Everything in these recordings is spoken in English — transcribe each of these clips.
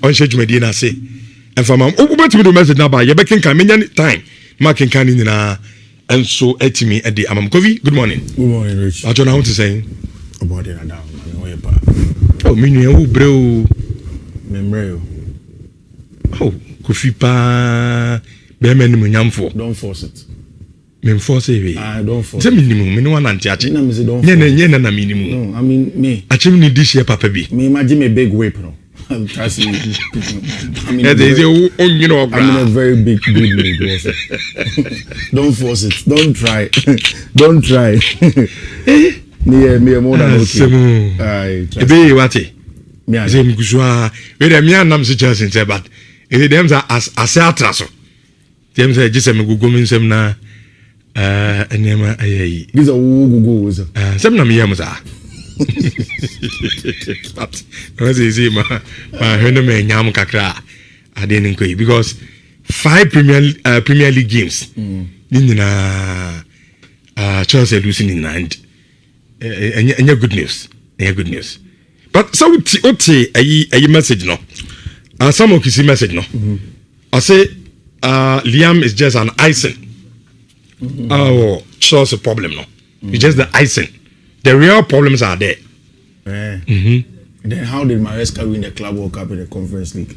on schedule na say and for my obetimi do message na ba ye bekin kan menya time ma ken kan ni na enso etimi e de amam Kofi. Good morning. Rich. I don't know what to say about it now. Oh, me nu e bro memre. Oh, Kofi pa be me ni nyamfo. Don't force it. Me force it. Don't force. Say minimum me no wan antiache. Na me say don't. Nye na minimum. No, I mean me. Achim ni this year papa bi. Me imagine a big whip no. I'm in a very big mood also. Don't force it. Don't try. Don't try. Me more than okay. Ebe wati. Ze mkuswa. We dem ya nam si Chelsea say but e dem za ase atraso. Dem say jise me gugu mi nsem na enema ayi. Giza gugu zo. Sem na me yam za. But was easy ma hendo me nyam kakra ade nin koyi because 5 Premier League games na Chelsea losing in hand any good news but so oti ayi message no some of kisi message no I say Liam is just an icing oh Chelsea problem no it's just the icing. The real problems are there. Then how did Maresca win the Club World Cup in the Conference League?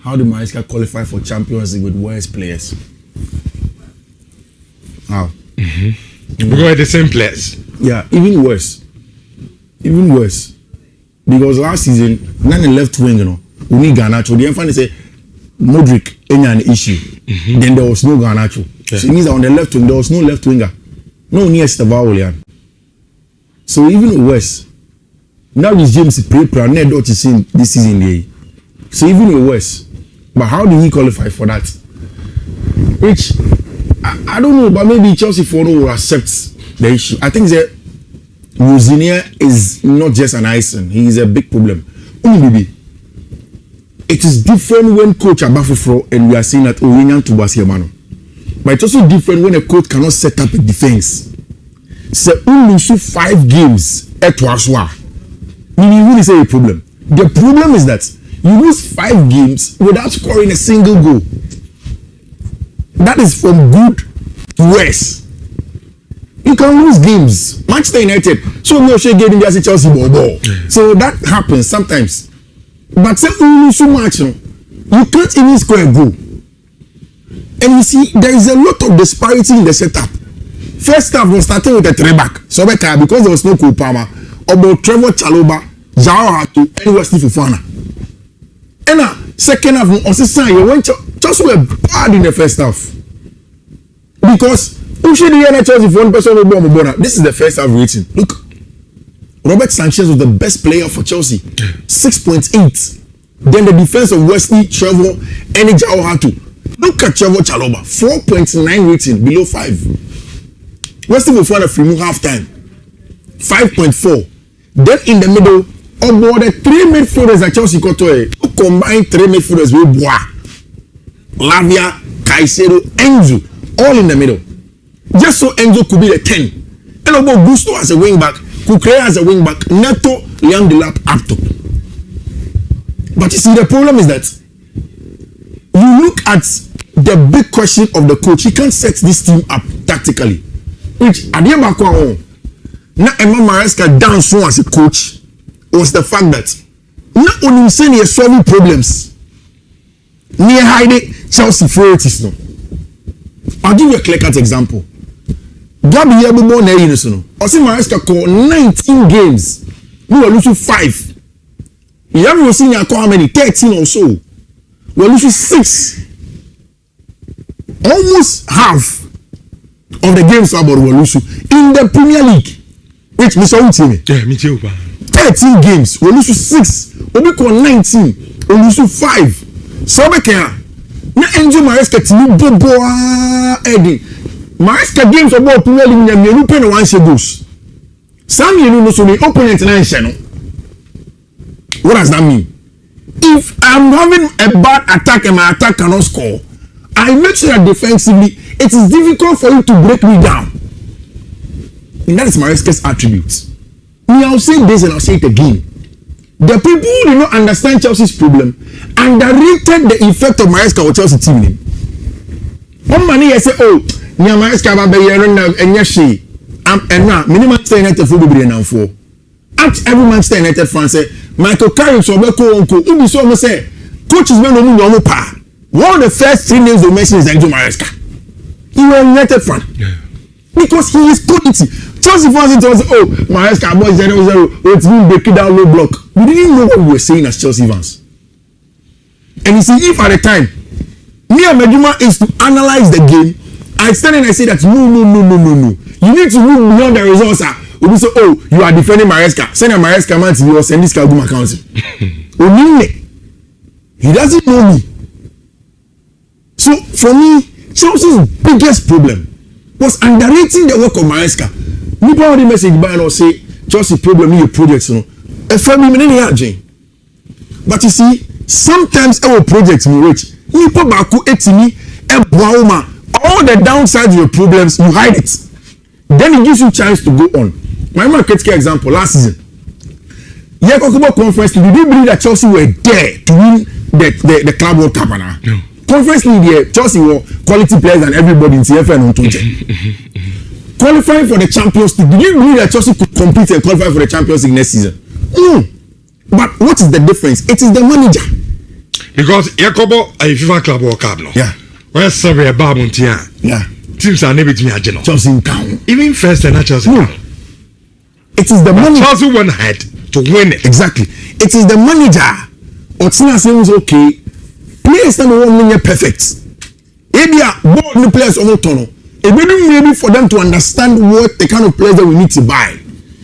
How did Maresca qualify for Champions League with worse players? How? Because the same players. Yeah, even worse. Because last season, none left wing, you know, we need Garnacho. The infant say Modric any an issue. Then there was no Garnacho. Yeah. So it means that on the left wing there was no left winger. No near Stavaulian. So even worse, now is James Pre-Pra net what you seen this season there. So even worse, but how did he qualify for that? Which I don't know, but maybe Chelsea for will accept the issue. I think that Rosinia is not just an icing; he is a big problem. Maybe it is different when coach Abafufro and we are saying that Oriyan Tubasiamano, but it's also different when a coach cannot set up a defense. So only 5 games at Waswa. You really say a problem. The problem is that you lose 5 games without scoring a single goal. That is from good to worse. You can lose games. Manchester United. So we are getting the Chelsea ball. So that happens sometimes. But say you lose so much, you can't even score a goal. And you see, there is a lot of disparity in the setup. First half was starting with a 3-back. So because there was no Kupama, about Trevor Chaloba, Jao Hatu, and Wesley Fofana. And second half, you went just were bad in the first half. Because this is the first half rating. Look, Robert Sanchez was the best player for Chelsea, 6.8. Then the defense of Wesley, Trevor, and Jao Hatu. Look at Trevor Chaloba, 4.9 rating, below 5. Wesley Fofana from half time 5.4. Then in the middle, about the 3 midfielders that Chelsea got to combine 3 midfielders with Bois, Lavia, Caicedo, Enzo, all in the middle. Just so Enzo could be the 10. And about Gusto as a wing back, Kukurea as a wing back, Neto, Liam Delap up top. But you see, the problem is that you look at the big question of the coach. He can't set this team up tactically. Which at the end of now Emma Maresca down so as a coach was the fact that not only saying he is solving problems near hiding Chelsea priorities no. I'll give you a clear-cut example. Gabi Yabubo na you know. Osi Maresca call 19 games. We were losing 5. You haven't seen how many 13 or so. We are losing 6. Almost half of the games about Walusu in the Premier League. Which Mr. Utimi? Yeah, me too. 13 games, Walusu 6, Obiko 19, Walusu 5. So we can na enjoy Maresca team bobo Eddie. Maresca games about Premier League na me pen one goals. Some you know so the opponent na no. What does that mean? If I'm having a bad attack and my attack cannot score, I make sure that defensively it is difficult for you to break me down. And that is Maresca's attribute. Me, I'll say this and I'll say it again. The people who did not understand Chelsea's problem underrated the effect of Maresca on Chelsea team. One man here say, oh, Nia Maresca ba be yero na enye hwe. And now, minimum Manchester United for be now for. Ask every Manchester United fan say, Michael Carrick so be ko onko. Ubi so mo say, coaches men no mu pa. One of the first 3 names they mention is Enzo Maresca. He was a United fan. Yeah. Because he is quality. Chelsea fans told us, oh, Maresca boy 0-0. It's been breaking down low block. We didn't know what we were saying as Chelsea fans. And you see, if at the time, me and Medjuma is to analyze the game, I stand and I say that no. You need to move beyond the results. We say, oh, you are defending Maresca. Send a Maresca man to you or send this guy to my council. He doesn't know me. So for me, Chelsea's biggest problem was underrating the work of Maresca. Nipa already message by and say Chelsea problem in your projects, you know. But you see, sometimes our projects will reach. Nipa baku etimi ebwauma. All the downsides of your problems, you hide it. Then it gives you a chance to go on. My market example last season. Yakokubo Conference, did you believe that Chelsea were there to win the Club World Cup? No. Conference League, Chelsea were quality players than everybody in CFN on 20. Qualifying for the Champions League, did you believe that Chelsea could compete and qualify for the Champions League next season? No. But what is the difference? It is the manager. Because Yakobo a FIFA Club World Cup, no? Yeah. Where Serie A yeah. Teams are never to me a general. Chelsea in town. Even first and not Chelsea. No. It is the manager. Chelsea went ahead to win it. Exactly. It is the manager. Otina says okay. Players that won't perfect. Maybe board new players on tunnel. Maybe for them to understand what the kind of players that we need to buy.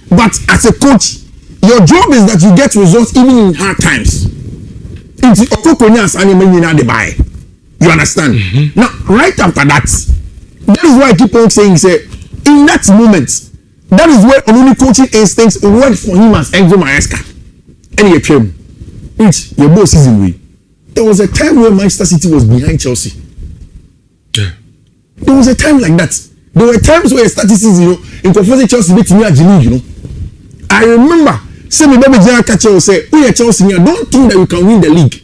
But as a coach, your job is that you get results even in hard times. It's Okokonyas and you buy. You understand? Mm-hmm. Now, right after that is why I keep on saying, say, in that moment, that is where only coaching instincts worked for him as Enzo Maresca. And he came, which your boss is in way. There was a time where Manchester City was behind Chelsea. Yeah. There was a time like that. There were times where statistics, you know, in confusing Chelsea beat me at the league, you know. I remember, say me baby General Catcher will say, oh yeah, Chelsea, I don't think that you can win the league.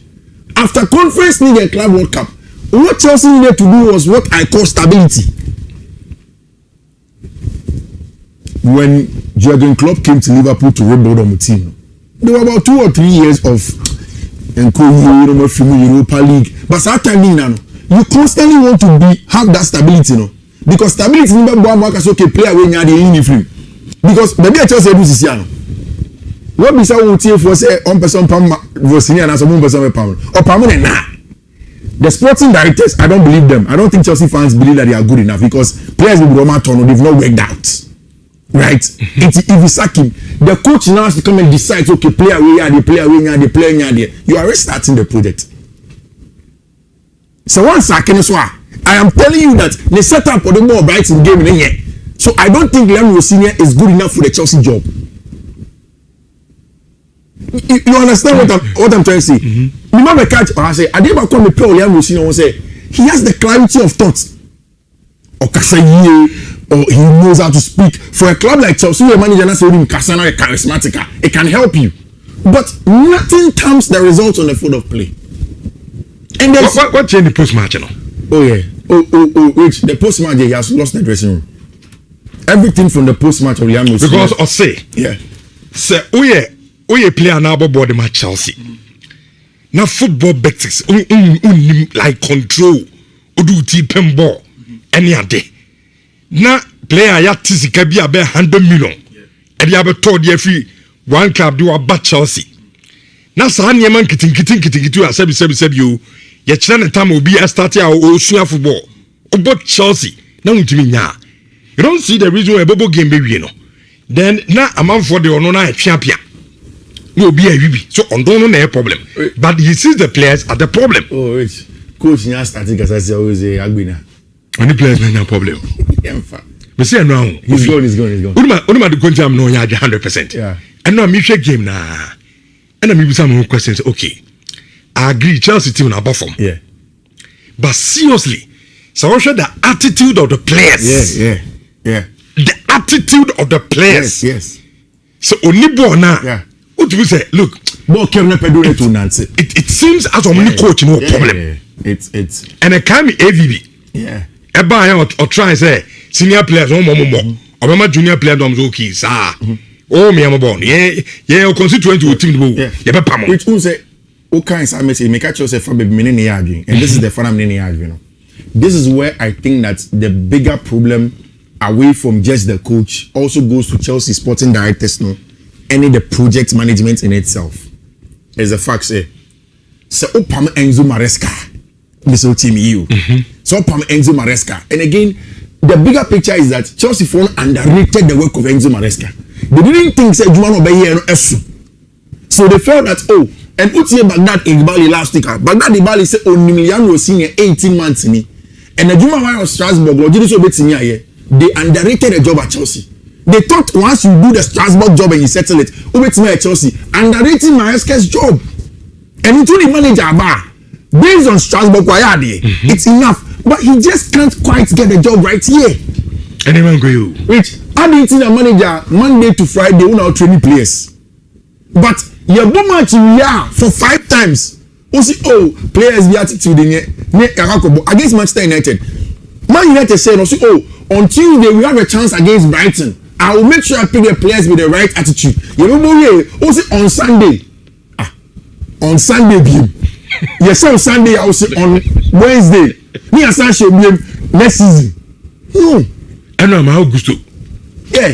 After Conference League and Club World Cup, what Chelsea needed to do was what I call stability. When Jurgen Klopp came to Liverpool to rebuild on the team, there were about 2 or 3 years of Europa League. But that time, you constantly want to have that stability, you know, because stability is not okay. Player when you are the uniform. Because the day Chelsea do this year, what we say we take for say on person pam was senior and some person pam or permanent nah. The sporting directors, I don't believe them. I don't think Chelsea fans believe that they are good enough because players with Roma Tono, they've not worked out. Right? If you sack him, the coach now has to come and decide, okay, player we are the player we are the player we are there. You are restarting the project. So once I can swear, I am telling you that the setup for the more Brighton game in here. So I don't think Liam Senior is good enough for the Chelsea job. You understand what I'm trying to say? Remember catch I say I didn't come to tell Liam Senior say he has the clarity of thought. Or he knows how to speak. For a club like Chelsea, your manager not saying Kasana is charismatic. It can help you. But nothing comes the results on the field of play. And what changed the post match, you know? Oh yeah. Wait, the post match he has lost the dressing room. Everything from the post match of Liam because I say say we player now about the match Chelsea. Now football basics like control do deep ball any day. Now player ya tisika bi abe 100 million. E ya be told every one club do about Chelsea. Now sa nyeman kitin a sebi you ye chira time obi start ya o sua football. About Chelsea. Now ntimi nya. You don't see the reason why Bobo game baby, you know. Then now a man for the honor champion. No be a UB. So on don't know problem. But he sees the players are the problem. Oh, wait. Coach Nya starting as I always say Agbina. Any players no problem. Me say no. He's gone. Only the country am no 100%. Yeah. And now me share game na. And me some more questions. Okay. I agree Chelsea team na perform. Yeah. But seriously, so what should the attitude of the players? Yeah. The attitude of the players. Yes. So only born now. Yeah. What do we say? Look, But Kevin Pedro to Nancy. It seems as a many coach no problem. It's and it can be AVB. Yeah. Eba or try say senior players no more. Obama junior player doms okay sir. Oh me am born. Yeah, constituent to team go. Yeah, pam. Which who say okay I message make catch yourself from baby many arguing. And this is the fun many arguing. This is where I think that the bigger problem away from just the coach also goes to Chelsea sporting directors no any the project management in itself. Is the fact say Opam Enzo Maresca this whole team you so Opam Enzo Maresca and again the bigger picture is that Chelsea phone underrated the work of Enzo Maresca. They didn't think say Juan Obey here so they felt that and Utie Baghdad Igbali last week Baghdad Igbali say Nimiliano senior 18 months in and the Juma of Strasbourg they underrated the job at Chelsea. They thought once you do the Strasbourg job and you settle it, at Chelsea, underrating Maresca's job. And into the manager bar, based on Strasbourg, it's enough. But he just can't quite get the job right here. Anyone go you? Which adding the manager Monday to Friday, we now training players. But your bomb match for 5 times. Players be attitude in against Manchester United. Man United said on Tuesday we have a chance against Brighton. I will make sure I pick the players with the right attitude. You remember also on Sunday. On Sunday yes, on Sunday I will say on Wednesday. Me and Sancho be next season. No. And I'm Augusto. Yeah.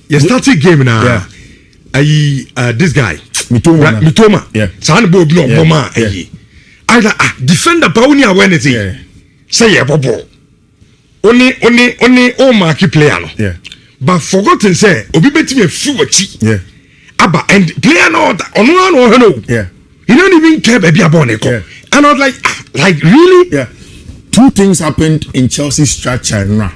You started game now. Yeah. This guy. Mitoma. Yeah. San Bob no Boma. Either defender Pauni awareness. Yeah. Say yeah, Bobo. Only marquee player no. Yeah. But forgotten say obi betimi afu achi. Yeah. Aba and player no no. Yeah. He don't even care baby about Neko. Yeah. And I was like really? Yeah. 2 things happened in Chelsea structure now.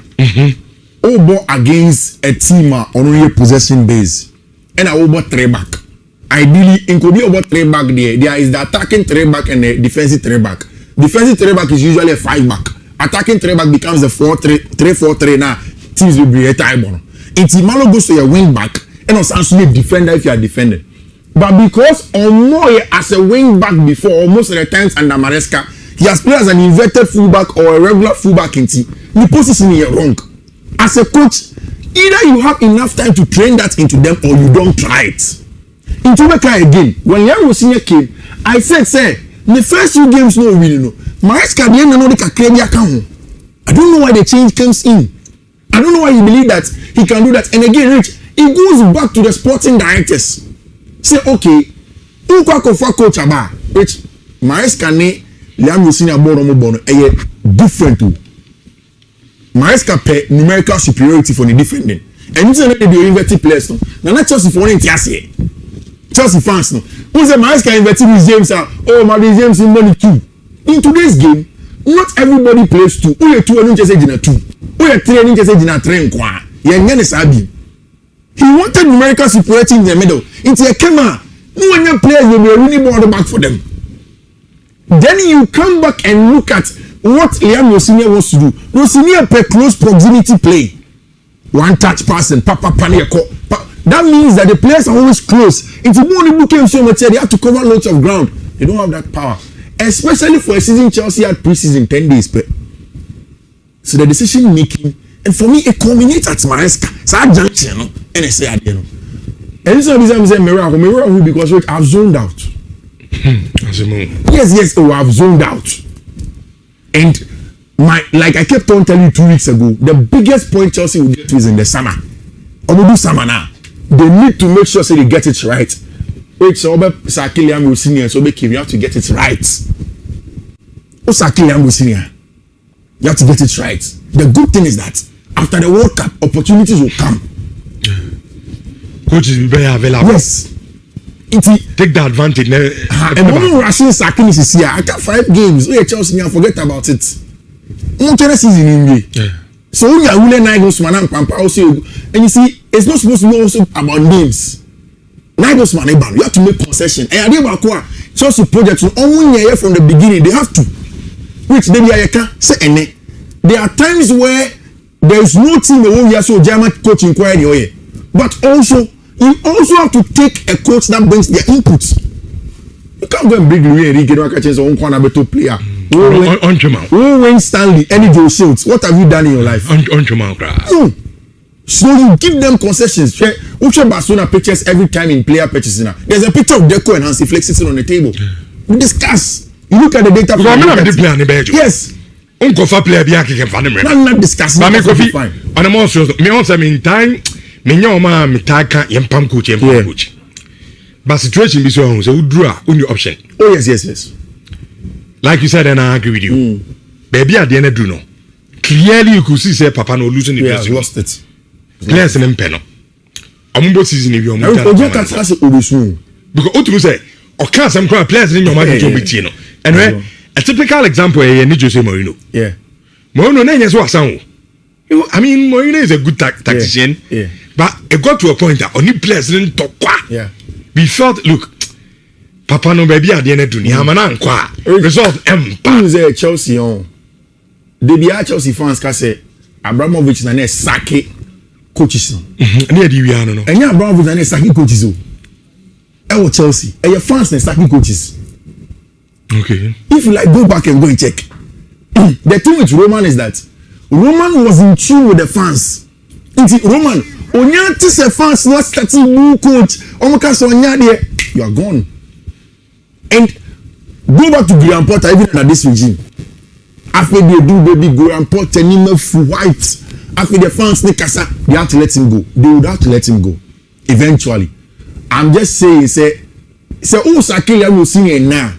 Obo against a team on a possession base. And I over 3 back. Ideally, in could be over 3 back there is the attacking 3 back and the defensive 3 back. Defensive 3 back is usually a 5 back. Attacking 3 back becomes the 3-4-3 now. Teams will be a time on. It's Malo goes to your wing back and also a defender if you are defending. But because Omoye as a wing back before, most of the times under Maresca, he has played as an inverted fullback or a regular fullback in team. The position is wrong. As a coach, either you have enough time to train that into them or you don't try it. Into Mecca again, when Yaro Senior came, I said, the first 2 games no winning. Maresca the end know the Kakrebia come. I don't know why the change comes in. I don't know why you believe that he can do that. And again, Rich, it goes back to the sporting directors. Say, okay, who coach about which Maresca ne Liam Senior bono different too. Maresca pay numerical superiority for the defending. And it's not the inverted players. Now not Chelsea for one Chelsea fans no. Who say Maresca inverted with James Marie James in money 2. In today's game, not everybody plays 2. Who 2 and just say 2. Who 3 and just say 3 nkwa. He wanted numerical superiority in the middle. Into a camera. No one players will be really ball back for them. Then you come back and look at what Liam Rosinia wants to do. Rosinia play close proximity play. 1 touch pass and papa panico. That means that the players are always close. It's more than came so much they have to cover lots of ground. They don't have that power. Especially for a season Chelsea had pre-season 10 days. So the decision making, and for me, it culminates at Maresca. So I jumped, and I say, and this is what I'm saying, Mirror, because I've zoned out. Yes, I've zoned out. And like I kept on telling you 2 weeks ago, the biggest point Chelsea will get to is in the summer. Or we do summer now. They need to make sure they get it right. Wait, so Sakiliam will senior, so you have to get it right. Sakiliam will senior. You have to get it right. The good thing is that after the World Cup, opportunities will come. Coaches will be available. Yes. Take the advantage. And one Russian sacking is here. I got 5 games. Oh, Chelsea, forget about it. Season in me. So when you are willing Nagelsmann and Pampa also, and you see, it's not supposed to be also about names. Nagelsmann, you have to make concession. And I did about Chelsea project from the beginning. They have to. Which they can say any. There are times where there is no team who has so German coach inquiry. But also You also have to take a coach that brings their inputs. You can't go and bring Louis Enrique no catch on corner better player. Who win Stanley? Eddie Joe Shields. What have you done in your life? No. So you give them concessions. Which Barcelona pictures every time in player purchasing. There's a picture of Deco and Hansi Flick sitting on the table. We discuss. You look at the data. Yes. Player not discussing. But and I'm also in time. Coach. But situation be so draw only option. Oh yes. Like you said, and I agree with you. Baby at the end do no. Clearly you could see say Papa no losing the dressing room. Lost it. Players in Peno. Amumbo season if you because what to say or can't some players in your mind to and a typical example need to say Mourinho. Yeah. Mourinho is what sound. I mean Mourinho is a good tactician. Yeah. But it got to a point that only players didn't talk. Yeah. We felt look Papa no baby at the end do ni amana nkwa. Result who say Chelsea on. They be Chelsea fans can say Abramovich na sake coaches no. Na di wi ano no. Enya Abramovich na sake coaches o. E Chelsea. E your fans na sake coaches. Okay. If you like go back and go and check. The thing with Roman is that Roman was in tune with the fans. Roman onya ti say fans not starting new coach. Omoka so onya there you are gone. And go back to Graham Potter even under this regime. After they do baby Graham Potter him white. After the fans they kasa, they have to let him go. They would have to let him go. Eventually. I'm just saying, say oh Sakila will sing it now.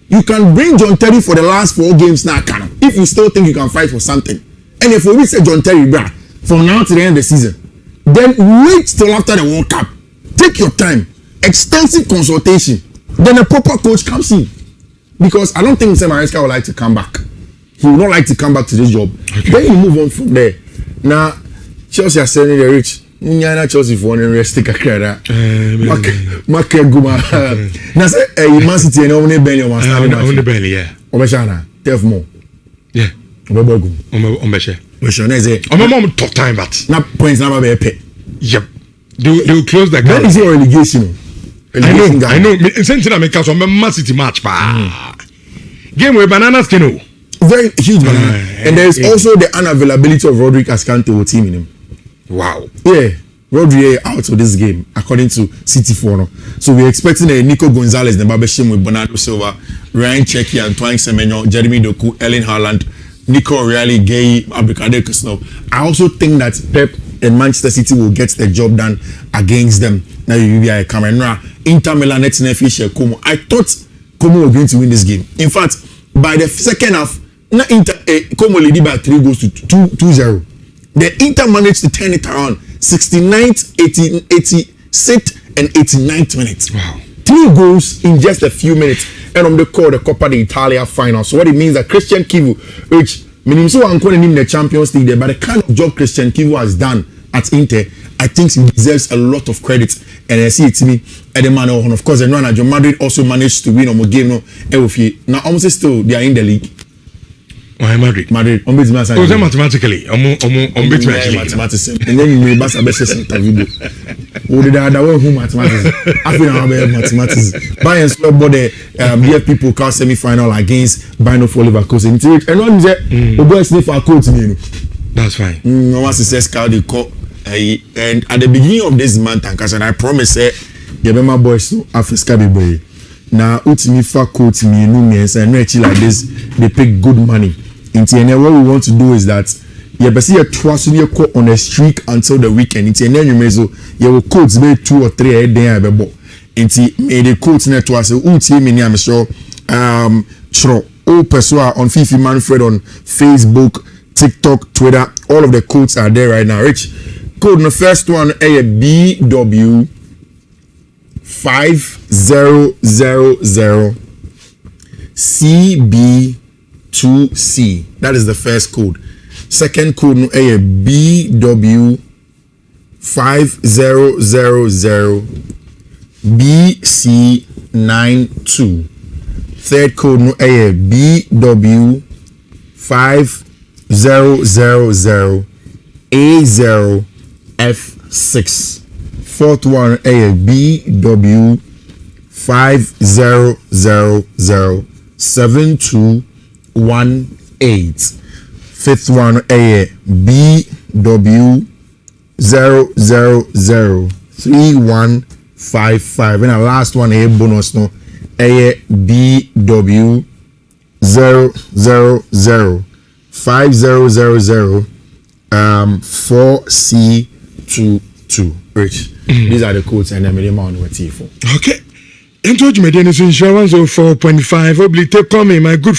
You can bring John Terry for the last 4 games now, can if you still think you can fight for something. And if we say John Terry, bruh, from now to the end of the season, then wait till after the World Cup. Take your time. Extensive consultation. Then a proper coach comes in. Because I don't think Mr. Maresca would like to come back. He would not like to come back to this job. Okay. Then you move on from there. Now, Chelsea are selling the rich. Nyana Chelsea for one rest take a credit. Make Guma. Now say Man City and only Benny or only Benny, yeah. Obeshana, tell more. Yeah. Obebogu. Ombeshe. Obeshana say. My mom tough time but. Now points never be pay. Yep. They will close the gap. That is your relegation. I know. Since I make us on Man City match pa. Game with banana skin. Very huge banana. And there is also the unavailability of Rodrick Ascante or team in him. Wow. Yeah. Rodri out of this game according to City 4. So we're expecting a Nico Gonzalez, the Babeshim with Bernardo Silva, Ryan Cherki, Antoine Semenyo, Jeremy Doku, Erling Haaland, Nico Reali, Gay, Abdulkader Kusnov. I also think that Pep and Manchester City will get the job done against them. Now you be a Cameroon. Inter Milan, Fisher, Como. I thought Como were going to win this game. In fact, by the second half, Como led by 3 goals to 2-0. The Inter managed to turn it around 69th, 86th, and 89th minutes. Wow. 3 goals in just a few minutes. And on the call, the Coppa d'Italia final. So what it means that Christian Kivu, which means so I'm calling him the Champions League there, but the kind of job Christian Kivu has done at Inter, I think he deserves a lot of credit. And I see it to me at the man, of course, and Real Madrid also managed to win on a game. Now almost still they are in the league. Why Madrid? Mathematically. Mathematics. And then you may pass a best interview. Who did that one who mathematics? I feel I'm mathematics. Bayern Club body BF people call semi-final against Bayern for Leverkusen. And one say, "Oh boy, sniff for a coach me." That's fine. No one says how they call. And at the beginning of this month, and I promise, you remember boys to Africa boy. Now, ultimately, for coach me, no me, and actually like this, they pay good money. And what we want to do is that you basically trust you on a streak until the weekend. It's an enemy, so you will coach maybe 2 or 3 a day. And the coach network say, I'm sure, all person on Fiifi Manfred on Facebook, TikTok, Twitter, all of the codes are there right now. Rich, code the first one, BW 5000 CB2C. That is the first code. Second code BW 5000 BC92. Third code BW 5000 A0F6. fourth one BW 50007218. Fifth one BW 0003155. And the last one bonus no BW 0005000 4C22. Rich. These are the codes and the minimum on what for. Okay. Into Jumedian is insurance of 4.5. Obli take come my good